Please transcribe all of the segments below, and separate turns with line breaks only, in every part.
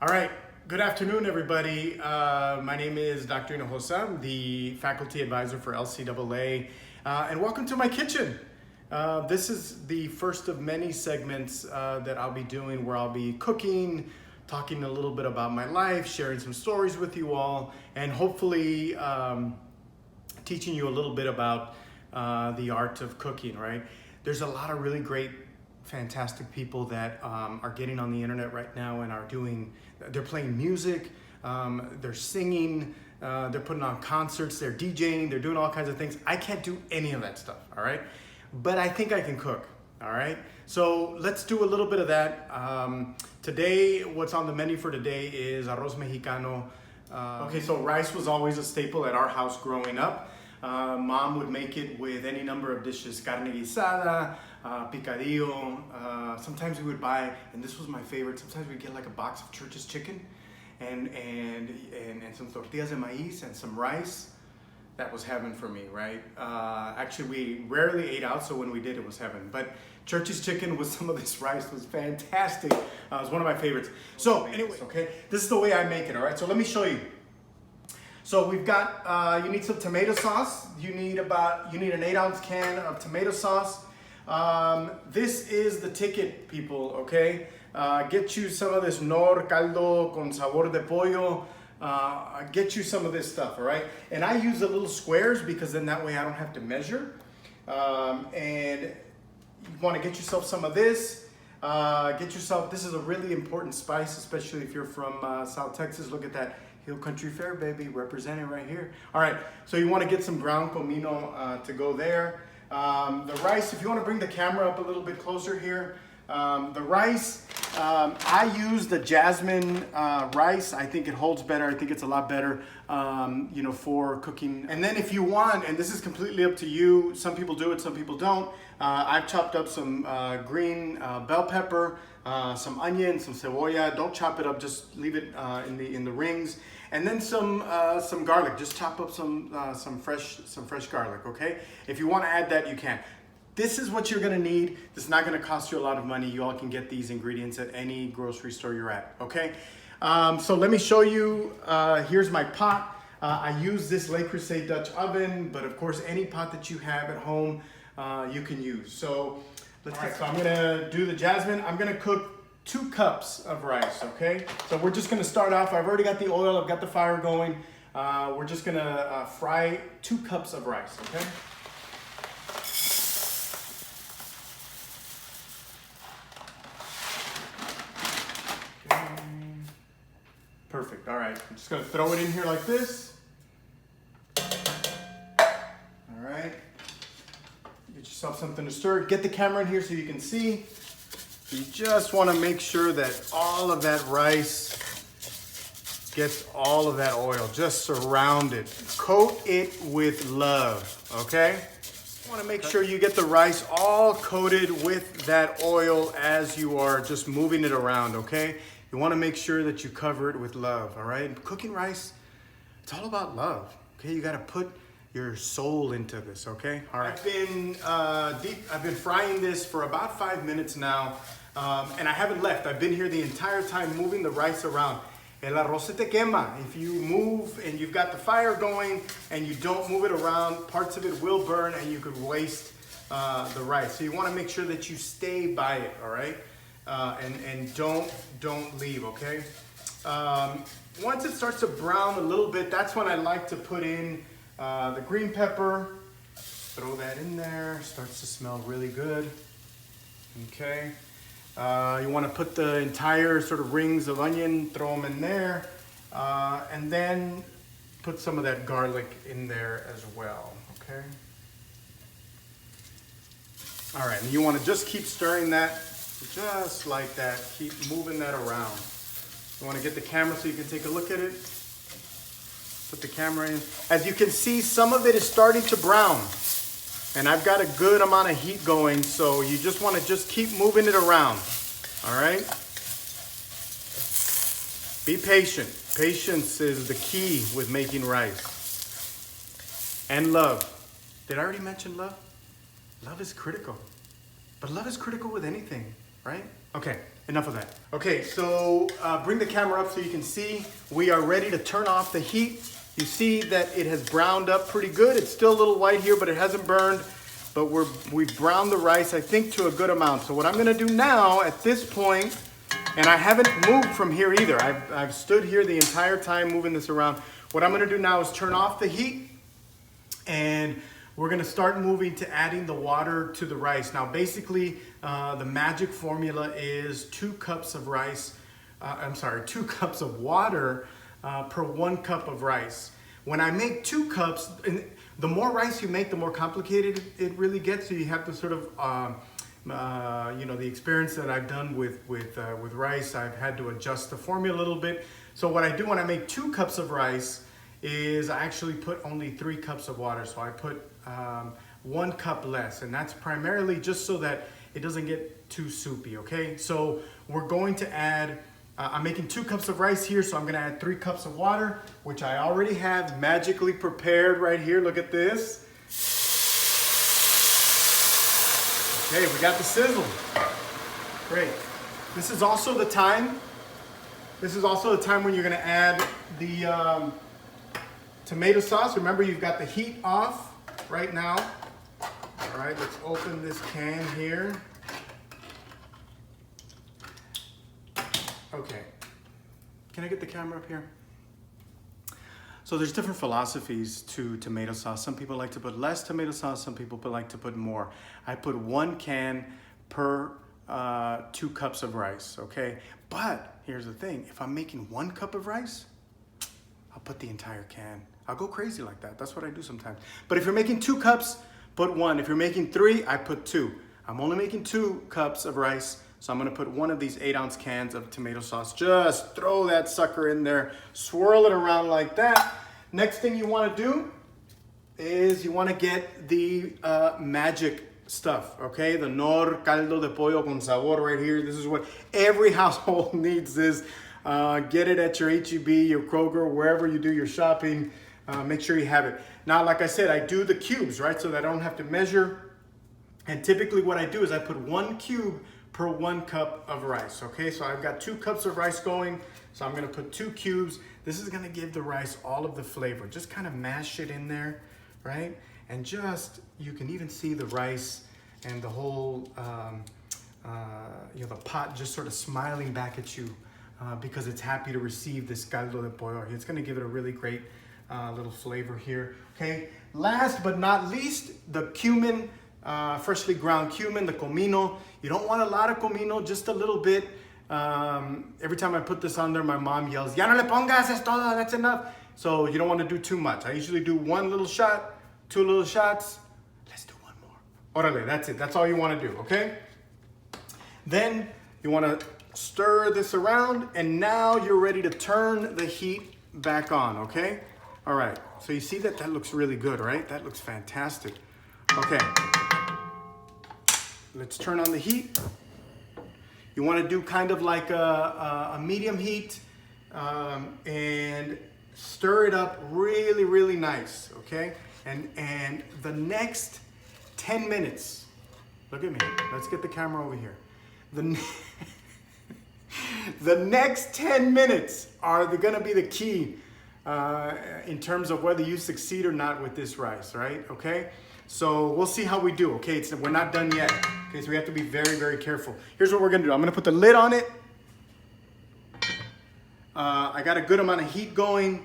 All right, good afternoon, everybody. My name is Dr. Hinojosa. I'm the faculty advisor for LCAA, and welcome to my kitchen. This is the first of many segments that I'll be doing where I'll be cooking, talking a little bit about my life, sharing some stories with you all, and hopefully teaching you a little bit about the art of cooking, right? There's a lot of really great fantastic people that are getting on the internet right now and they're playing music, they're singing, they're putting on concerts, they're DJing, they're doing all kinds of things. I can't do any of that stuff, all right? But I think I can cook, all right? So let's do a little bit of that. Today, what's on the menu for today is Arroz Mexicano. Okay, so rice was always a staple at our house growing up. Mom would make it with any number of dishes, carne guisada, picadillo. Sometimes we would buy, and this was my favorite, sometimes we'd get like a box of Church's chicken and some tortillas de maíz and some rice. That was heaven for me, right? Actually, we rarely ate out, so when we did, it was heaven. But Church's chicken with some of this rice was fantastic. It was one of my favorites. So anyways, okay, this is the way I make it, all right? So let me show you. So we've got, you need some tomato sauce. You need an 8-ounce can of tomato sauce. This is the ticket, people, okay? Get you some of this Nor caldo con sabor de pollo. Get you some of this stuff, all right? And I use the little squares because then that way I don't have to measure. And you want to get yourself some of this. This is a really important spice, especially if you're from South Texas. Look at that. Hill Country Fair, baby, representing right here. All right, so you want to get some ground comino to go there. The rice, if you want to bring the camera up a little bit closer here. The rice, I use the jasmine rice. I think it holds better. I think it's a lot better, for cooking. And then if you want, and this is completely up to you, some people do it, some people don't. I've chopped up some green bell pepper, some onion, some cebolla. Don't chop it up, just leave it in the rings. And then some garlic. Just chop up some fresh garlic. Okay. If you want to add that, you can. This is what you're gonna need. This is not gonna cost you a lot of money. You all can get these ingredients at any grocery store you're at. Okay. So let me show you. Here's my pot. I use this Le Creuset Dutch oven, but of course any pot that you have at home you can use. So so I'm gonna do the jasmine. I'm gonna cook 2 cups of rice, okay? So we're just gonna start off. I've already got the oil, I've got the fire going. We're just gonna fry 2 cups of rice, okay? Perfect, all right. I'm just gonna throw it in here like this. All right. Get yourself something to stir. Get the camera in here so you can see. You just want to make sure that all of that rice gets all of that oil. Just surround it. Coat it with love, okay? You want to make sure you get the rice all coated with that oil as you are just moving it around, okay? You want to make sure that you cover it with love, all right? Cooking rice, it's all about love, okay? You got to put your soul into this, okay? All right. I've been frying this for about 5 minutes now, and I haven't left. I've been here the entire time moving the rice around. El arroz se te quema. If you move and you've got the fire going and you don't move it around, parts of it will burn and you could waste the rice. So you want to make sure that you stay by it, all right? And don't leave, okay? Once it starts to brown a little bit, that's when I like to put in the green pepper. Throw that in there. Starts to smell really good. Okay. You want to put the entire sort of rings of onion, throw them in there, and then put some of that garlic in there as well. Okay. All right, and you want to just keep stirring that, just like that. Keep moving that around. You want to get the camera so you can take a look at it. Put the camera in. As you can see, some of it is starting to brown. And I've got a good amount of heat going, so you just want to just keep moving it around. All right? Be patient. Patience is the key with making rice. And love. Did I already mention love? Love is critical. But love is critical with anything, right? Okay. enough of that. Okay, so bring the camera up so you can see. We are ready to turn off the heat. You see that it has browned up pretty good. It's still a little white here, but it hasn't burned. But we've browned the rice, I think, to a good amount. So what I'm gonna do now at this point, and I haven't moved from here either. I've stood here the entire time moving this around. What I'm gonna do now is turn off the heat, and we're gonna start moving to adding the water to the rice. Now, basically, the magic formula is 2 cups of rice, 2 cups of water per 1 cup of rice. When I make 2 cups, and the more rice you make, the more complicated it really gets. So you have to sort of, the experience that I've done with rice, I've had to adjust the formula a little bit. So what I do when I make 2 cups of rice is I actually put only 3 cups of water. So I put 1 cup less, and that's primarily just so that it doesn't get too soupy, okay? So we're going to add, I'm making 2 cups of rice here, so I'm gonna add 3 cups of water, which I already have magically prepared right here. Look at this. Okay, we got the sizzle. Great. This is also the time when you're gonna add the tomato sauce. Remember, you've got the heat off right now. All right, let's open this can here. Okay, can I get the camera up here? So there's different philosophies to tomato sauce. Some people like to put less tomato sauce, some people like to put more. I put 1 can per 2 cups of rice, okay? But here's the thing, if I'm making 1 cup of rice, I'll put the entire can. I'll go crazy like that. That's what I do sometimes. But if you're making 2 cups, put 1. If you're making 3, I put 2. I'm only making 2 cups of rice, so I'm gonna put 1 of these 8-ounce cans of tomato sauce. Just throw that sucker in there, swirl it around like that. Next thing you wanna do is you wanna get the magic stuff, okay? The Nor caldo de pollo con sabor right here. This is what every household needs this. Get it at your H-E-B, your Kroger, wherever you do your shopping. Make sure you have it. Now, like I said, I do the cubes, right? So that I don't have to measure. And typically what I do is I put 1 cube per 1 cup of rice, okay? So I've got 2 cups of rice going, so I'm gonna put 2 cubes. This is gonna give the rice all of the flavor. Just kind of mash it in there, right? And just, you can even see the rice and the whole, the pot just sort of smiling back at you because it's happy to receive this caldo de pollo. It's gonna give it a really great little flavor here, okay? Last but not least, the cumin, freshly ground cumin, the comino. You don't want a lot of comino, just a little bit. Every time I put this on there, my mom yells, "Ya no le pongas, es todo, that's enough." So you don't want to do too much. I usually do 1 little shot, 2 little shots. Let's do 1 more. Orale, that's it. That's all you want to do, okay? Then you want to stir this around, and now you're ready to turn the heat back on, okay? All right, so you see that looks really good, right? That looks fantastic. Okay, let's turn on the heat. You want to do kind of like a medium heat and stir it up really, really nice, okay? And the next 10 minutes, look at me, let's get the camera over here. The next 10 minutes are gonna be the key in terms of whether you succeed or not with this rice, right? Okay, so we'll see how we do, okay? We're not done yet, okay? So we have to be very, very careful. Here's what we're gonna do. I'm gonna put the lid on it. I got a good amount of heat going.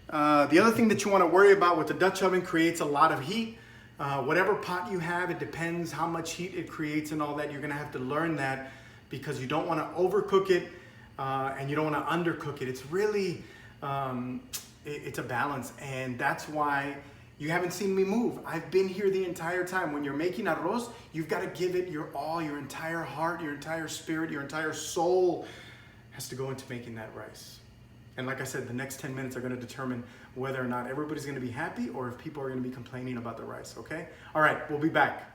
The other thing that you wanna worry about with the Dutch oven, creates a lot of heat. Whatever pot you have, it depends how much heat it creates and all that. You're gonna have to learn that because you don't wanna overcook it and you don't wanna undercook it. It's really, it's a balance, and that's why you haven't seen me move. I've been here the entire time. When you're making arroz, you've got to give it your all, your entire heart, your entire spirit, your entire soul has to go into making that rice. And like I said, the next 10 minutes are going to determine whether or not everybody's going to be happy or if people are going to be complaining about the rice, okay? All right, we'll be back.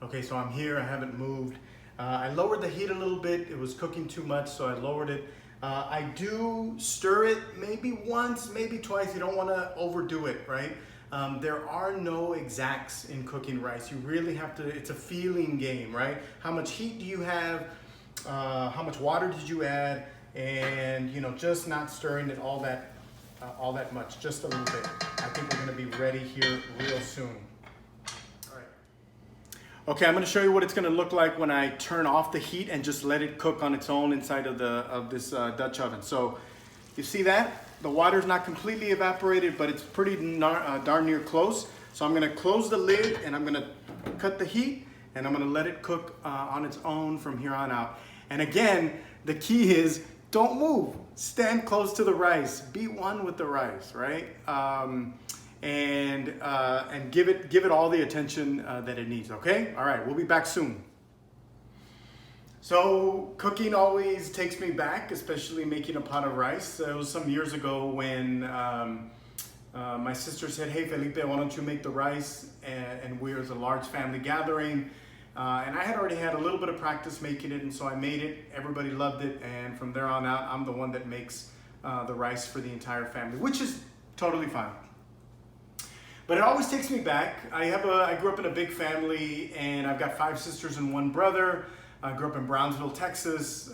Okay, so I'm here, I haven't moved. I lowered the heat a little bit. It was cooking too much, so I lowered it. I do stir it maybe once, maybe twice. You don't want to overdo it, right? There are no exacts in cooking rice. You really have to, it's a feeling game, right? How much heat do you have? How much water did you add? And just not stirring it all that much, just a little bit. I think we're gonna be ready here real soon. All right. Okay, I'm gonna show you what it's gonna look like when I turn off the heat and just let it cook on its own inside of this Dutch oven. So you see that? The water's not completely evaporated, but it's pretty darn near close. So I'm gonna close the lid and I'm gonna cut the heat and I'm gonna let it cook on its own from here on out. And again, the key is don't move. Stand close to the rice. Be one with the rice, right? And give it all the attention that it needs. Okay. All right. We'll be back soon. So cooking always takes me back, especially making a pot of rice. It was some years ago when my sister said, "Hey Felipe, why don't you make the rice?" And we was a large family gathering. And I had already had a little bit of practice making it, and so I made it. Everybody loved it, and from there on out, I'm the one that makes the rice for the entire family, which is totally fine. But it always takes me back. I grew up in a big family, and I've got 5 sisters and 1 brother. I grew up in Brownsville, Texas.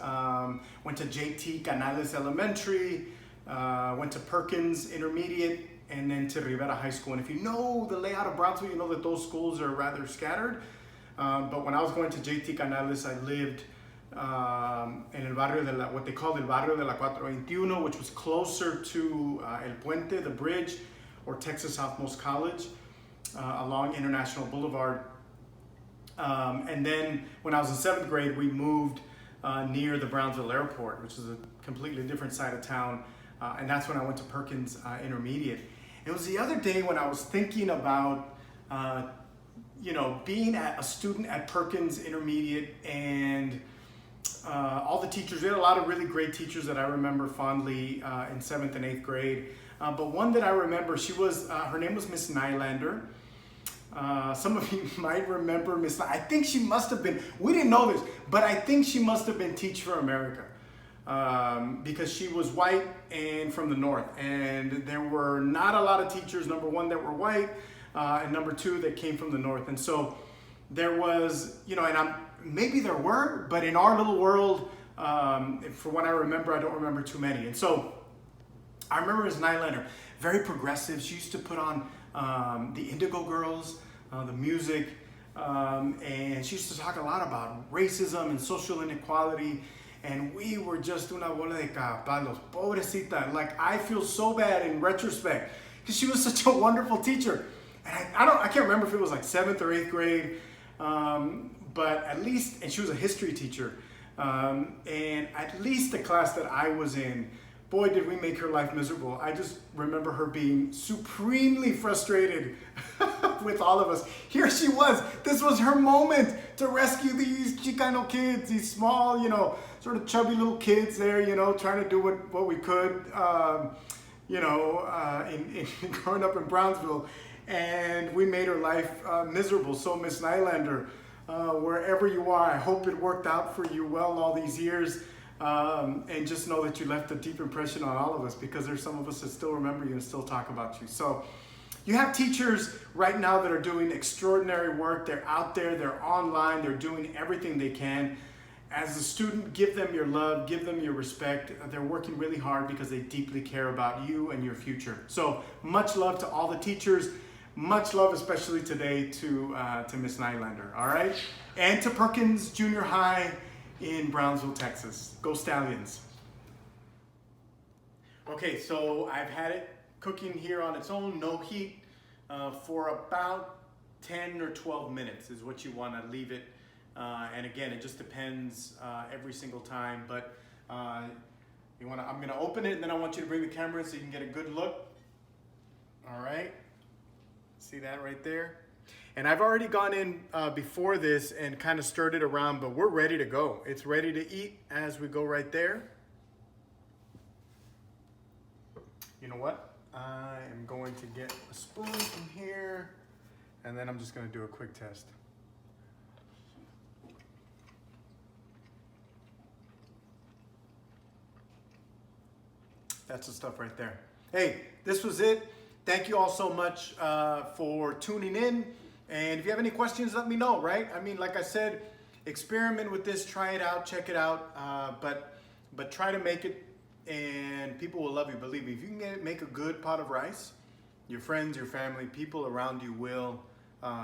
Went to JT Canales Elementary. Went to Perkins Intermediate, and then to Rivera High School. And if you know the layout of Brownsville, you know that those schools are rather scattered. But when I was going to JT Canales, I lived in el barrio de what they called el barrio de la 421, which was closer to El Puente, the bridge, or Texas Southmost College, along International Boulevard. And then when I was in 7th grade, we moved near the Brownsville Airport, which is a completely different side of town. And that's when I went to Perkins Intermediate. It was the other day when I was thinking about being a student at Perkins Intermediate, and all the teachers. We had a lot of really great teachers that I remember fondly in 7th and 8th grade. But one that I remember, her name was Miss Nylander. Some of you might remember Miss. I think she must have been. We didn't know this, but I think she must have been Teach for America, because she was white and from the north, and there were not a lot of teachers. Number one, that were white. And number 2, that came from the north. And so there was, maybe there were, but in our little world, for what I remember, I don't remember too many. And so I remember Ms. Nylander, very progressive. She used to put on the Indigo Girls, the music, and she used to talk a lot about racism and social inequality. And we were just una bola de caballos, pobrecita. Like, I feel so bad in retrospect, because she was such a wonderful teacher. And I can't remember if it was like 7th or 8th grade, but at least, and she was a history teacher, and at least the class that I was in, boy, did we make her life miserable. I just remember her being supremely frustrated with all of us. Here she was. This was her moment to rescue these Chicano kids, these small, sort of chubby little kids there, trying to do what we could, in growing up in Brownsville. And we made her life miserable. So Miss Nylander, wherever you are, I hope it worked out for you well all these years. And just know that you left a deep impression on all of us, because there's some of us that still remember you and still talk about you. So you have teachers right now that are doing extraordinary work. They're out there, they're online, they're doing everything they can. As a student, give them your love, give them your respect. They're working really hard because they deeply care about you and your future. So much love to all the teachers. Much love, especially today, to Miss Nylander, all right? And to Perkins Junior High in Brownsville, Texas. Go Stallions. Okay, so I've had it cooking here on its own, no heat, for about 10 or 12 minutes is what you want to leave it. And again, it just depends every single time, but I'm gonna open it, and then I want you to bring the camera in so you can get a good look. All right. See that right there? And I've already gone in before this and kind of stirred it around, but we're ready to go. It's ready to eat as we go right there. You know what? I am going to get a spoon from here, and then I'm just going to do a quick test. That's the stuff right there. Hey, this was it. thank you all so much for tuning in. And if you have any questions, let me know, right? I mean, like I said, experiment with this, try it out, check it out, but try to make it, and people will love you. Believe me, if you can make a good pot of rice, your friends, your family, people around you will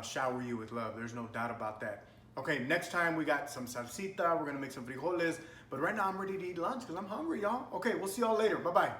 shower you with love. There's no doubt about that. Okay, next time we got some salsita. We're gonna make some frijoles. But right now I'm ready to eat lunch because I'm hungry, y'all. Okay, we'll see y'all later. Bye-bye.